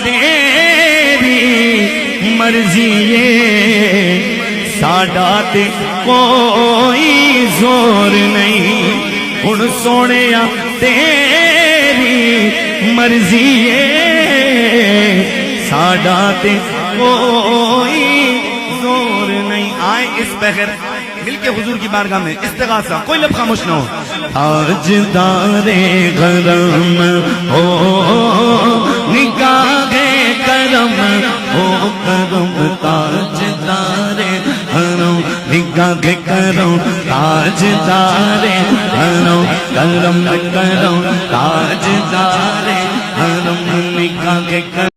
تیری مرضی ہے ساڈا تے کوئی زور نہیں ہن سونیا تیری مرضی ہے ساڈا تے کوئی زور نہیں آئے اس بغیر مل کے حضور کی بارگاہ میں استغاثہ کوئی لب خاموش نہ ہو تاجدار غرم ہو نگاہ کرم ہو کرم تاجدار حرم نگاہ کرم تاجدار حرم کرم کرم تاجدار حرم نگاہ کرم